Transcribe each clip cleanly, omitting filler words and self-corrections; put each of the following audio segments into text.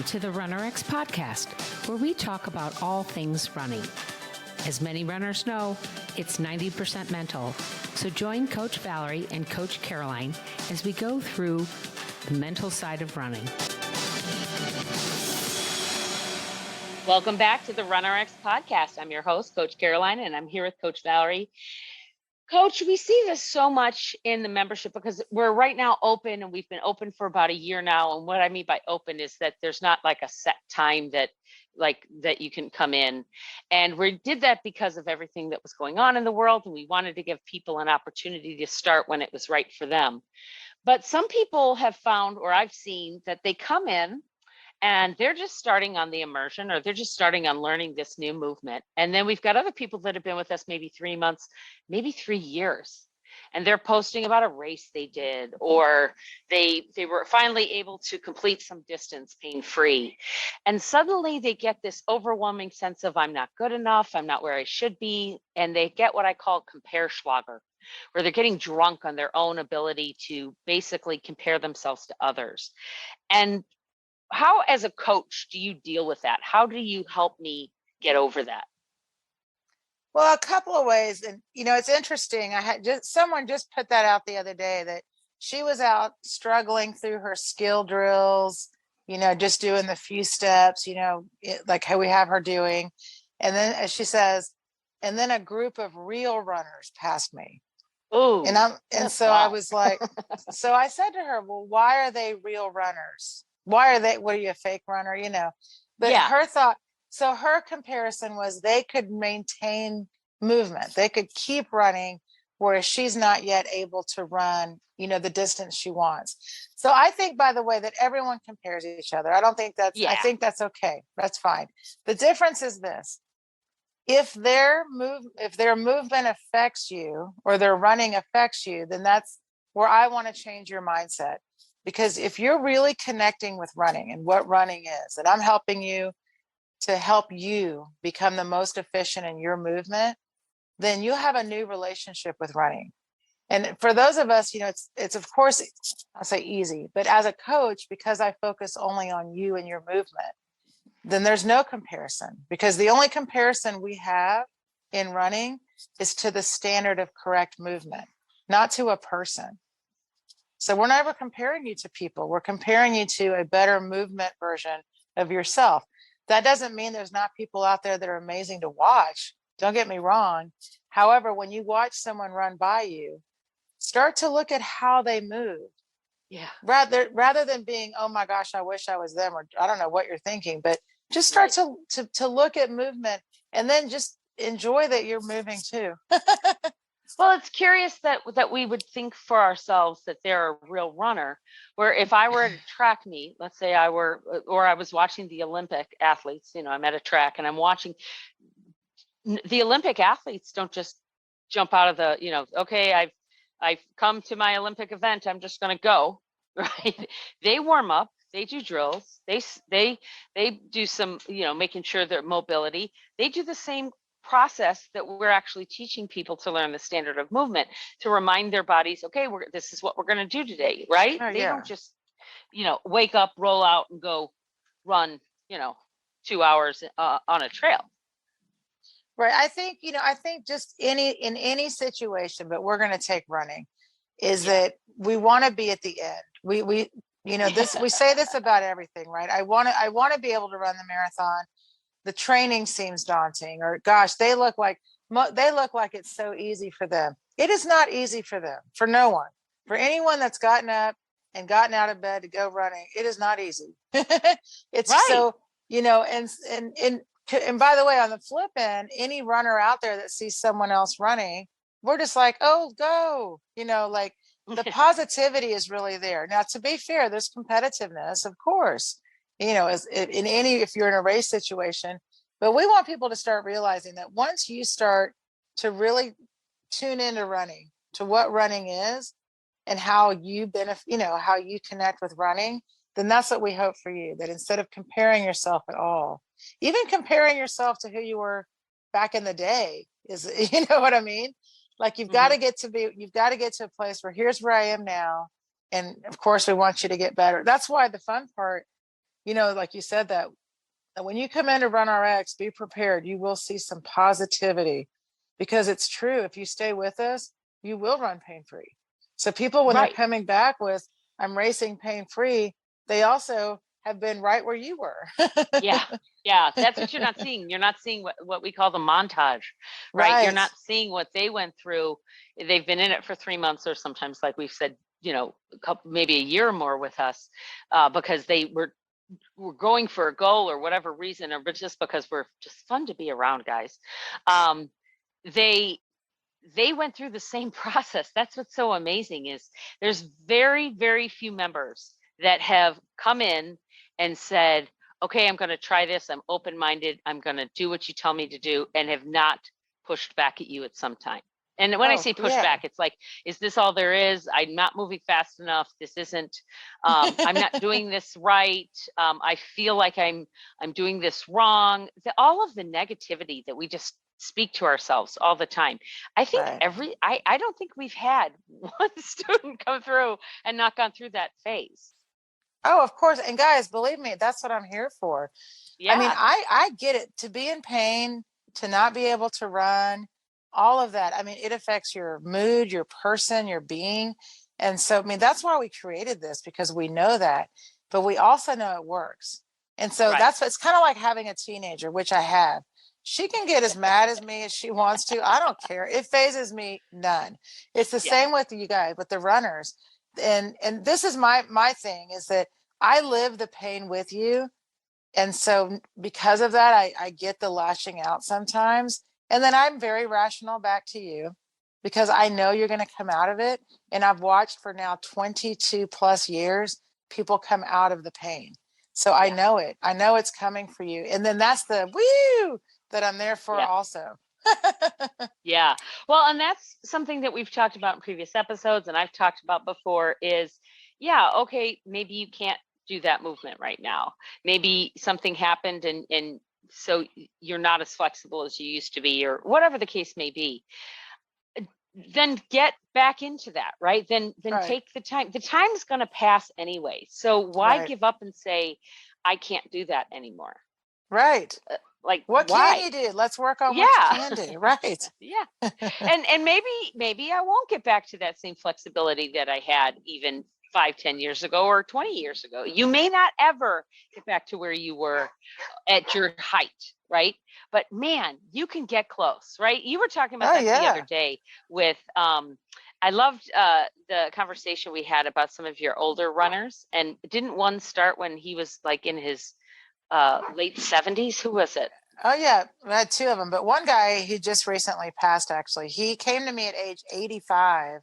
to the RunRX Podcast, where we talk about all things running. As many runners know, it's 90% mental. So join Coach Valerie and Coach Caroline as we go through the mental side of running. Welcome back to the RunRX Podcast. I'm your host, Coach Caroline, and I'm here with Coach Valerie. Coach, we see this so much in the membership because we're right now open, and we've been open for about a year now. And what I mean by open is that there's not like a set time that you can come in. And we did that because of everything that was going on in the world. And we wanted to give people an opportunity to start when it was right for them. But some people have found, or I've seen, that they come in and they're just starting on the immersion, or they're just starting on learning this new movement. And then we've got other people that have been with us maybe 3 months, maybe 3 years. And they're posting about a race they did, or they were finally able to complete some distance pain-free. And suddenly they get this overwhelming sense of, I'm not good enough, I'm not where I should be. And they get what I call Comparschlager, where they're getting drunk on their own ability to basically compare themselves to others. And how, as a coach, do you deal with that? How do you help me get over that? Well, a couple of ways. And, it's interesting. Someone just put that out the other day, that she was out struggling through her skill drills, just doing the few steps, like how we have her doing. And then, as she says, and then a group of real runners passed me. Oh, I was like, so I said to her, well, why are they real runners? Why are they, what are you, a fake runner? But yeah. Her comparison was they could maintain movement. They could keep running, whereas she's not yet able to run, the distance she wants. So I think, by the way, that everyone compares each other. I don't think that's, I think that's okay. That's fine. The difference is this: if their movement affects you, or their running affects you, then that's where I want to change your mindset. Because if you're really connecting with running and what running is, and I'm helping you to help you become the most efficient in your movement, then you'll have a new relationship with running. And for those of us, it's of course, I'll say easy, but as a coach, because I focus only on you and your movement, then there's no comparison, because the only comparison we have in running is to the standard of correct movement, not to a person. So we're never comparing you to people. We're comparing you to a better movement version of yourself. That doesn't mean there's not people out there that are amazing to watch. Don't get me wrong. However, when you watch someone run by you, start to look at how they move. Yeah. Rather than being, oh my gosh, I wish I was them, or I don't know what you're thinking, but just start to look at movement, and then just enjoy that you're moving too. Well, it's curious that we would think for ourselves that they're a real runner, where if I were at a track meet, let's say I was watching the Olympic athletes, I'm at a track and I'm watching the Olympic athletes. Don't just jump out of the, okay, I've come to my Olympic event, I'm just going to go, right? They warm up, they do drills, they do some, making sure their mobility, they do the same process that we're actually teaching people to learn the standard of movement, to remind their bodies, okay, this is what we're going to do today, right? They don't just, wake up, roll out, and go run, 2 hours on a trail. Right. I think just in any situation, but we're going to take running, is that we want to be at the end. We say this about everything, right? I want to be able to run the marathon. The training seems daunting, or gosh, they look like it's so easy for them. It is not easy for them, for no one. For anyone that's gotten up and gotten out of bed to go running, it is not easy. It's right. So, and by the way, on the flip end, any runner out there that sees someone else running, we're just like, oh, go, the positivity is really there. Now, to be fair, there's competitiveness, of course, if you're in a race situation, but we want people to start realizing that once you start to really tune into running, to what running is and how you benefit, how you connect with running, then that's what we hope for you, that instead of comparing yourself at all, even comparing yourself to who you were back in the day is, you know what I mean? Like you've got to get to a place where here's where I am now. And of course we want you to get better. That's why the fun part, like you said, that when you come in to RunRX, be prepared. You will see some positivity, because it's true. If you stay with us, you will run pain-free. So people, when they're Right. coming back with, I'm racing pain-free, they also have been right where you were. Yeah. Yeah. That's what you're not seeing. You're not seeing what we call the montage, right? You're not seeing what they went through. They've been in it for 3 months, or sometimes, like we've said, a couple, maybe a year or more with us, because they were going for a goal or whatever reason, or just because we're just fun to be around, guys. They went through the same process. That's what's so amazing, is there's very, very few members that have come in and said, okay, I'm going to try this. I'm open-minded. I'm going to do what you tell me to do, and have not pushed back at you at some time. And when I say push back, it's like, is this all there is? I'm not moving fast enough. This isn't, I'm not doing this right. I feel like I'm doing this wrong. All of the negativity that we just speak to ourselves all the time. I think I don't think we've had one student come through and not gone through that phase. Oh, of course. And guys, believe me, that's what I'm here for. Yeah. I mean, I get it. To be in pain, to not be able to run, all of that. I mean, it affects your mood, your person, your being. And so, I mean, that's why we created this, because we know that, but we also know it works. And so it's kind of like having a teenager, which I have. She can get as mad as me as she wants to. I don't care. It phases me none. It's the same with you guys, with the runners. And this is my thing, is that I live the pain with you. And so because of that, I get the lashing out sometimes. And then I'm very rational back to you, because I know you're going to come out of it. And I've watched for now 22 plus years, people come out of the pain. So I know it. I know it's coming for you. And then that's the woo that I'm there for also. Yeah. Well, and that's something that we've talked about in previous episodes, and I've talked about before, is, okay, maybe you can't do that movement right now. Maybe something happened, and so you're not as flexible as you used to be, or whatever the case may be. Then get back into that, right? Then take the time. The time's going to pass anyway. So why give up and say, I can't do that anymore? Right. Like, what can you do? Let's work on what you can do. Right. Yeah. And maybe I won't get back to that same flexibility that I had even 5-10 years ago or 20 years ago. You may not ever get back to where you were at your height, right? But man, you can get close, right? You were talking about that the other day with, I loved the conversation we had about some of your older runners. And didn't one start when he was like in his late 70s? Who was it? Oh yeah, I had two of them, but one guy who just recently passed, actually, he came to me at age 85.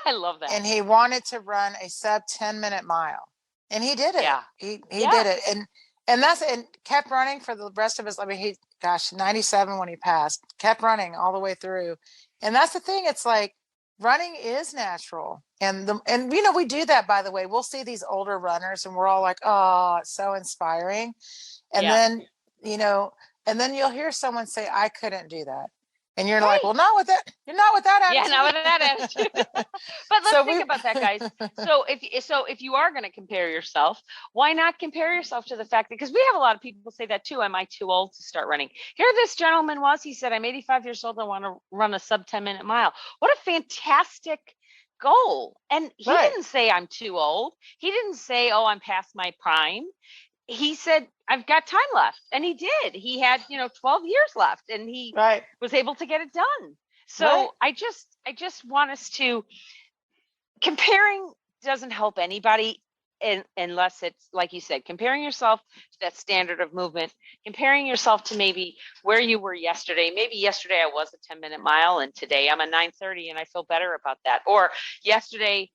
I love that. And he wanted to run a sub 10-minute mile, and he did it. Yeah. He did it. And kept running for the rest of his, 97 when he passed, kept running all the way through. And that's the thing. It's like, running is natural. And we do that, by the way. We'll see these older runners and we're all like, oh, it's so inspiring. And then, and then you'll hear someone say, I couldn't do that. And you're like, well, not with that. You're not with that attitude. Yeah, not with that attitude. But let's think about that, guys. So if you are going to compare yourself, why not compare yourself to the fact that, because we have a lot of people say that too. Am I too old to start running? Here this gentleman was. He said, I'm 85 years old. I want to run a sub 10-minute mile. What a fantastic goal. And he didn't say I'm too old. He didn't say, oh, I'm past my prime. He said, I've got time left. And he did. He had, 12 years left, and he was able to get it done. So I just want us to, comparing doesn't help anybody unless it's, like you said, comparing yourself to that standard of movement, comparing yourself to maybe where you were yesterday. Maybe yesterday I was a 10-minute mile, and today I'm a 9:30 and I feel better about that. Or yesterday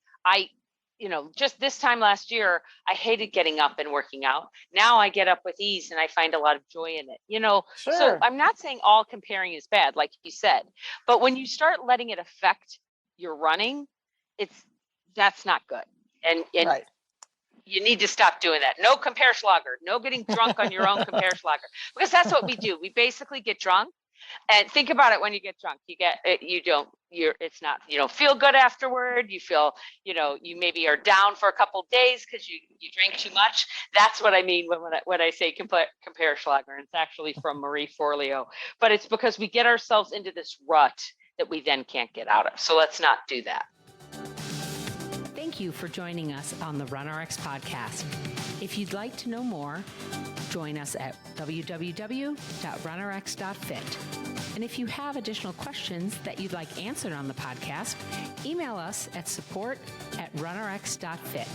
just this time last year, I hated getting up and working out. Now I get up with ease and I find a lot of joy in it, So I'm not saying all comparing is bad, like you said, but when you start letting it affect your running, that's not good. And you need to stop doing that. No compare schlager, no getting drunk on your own compare schlager, because that's what we do. We basically get drunk. And think about it, when you get drunk, you don't it's not, you don't feel good afterward. You feel, you maybe are down for a couple of days because you drink too much. That's what I mean when I say compare Schlager. It's actually from Marie Forleo, but it's because we get ourselves into this rut that we then can't get out of. So let's not do that. Thank you for joining us on the RunRX Podcast. If you'd like to know more, join us at www.runrx.fit. And if you have additional questions that you'd like answered on the podcast, email us at support@runrx.fit.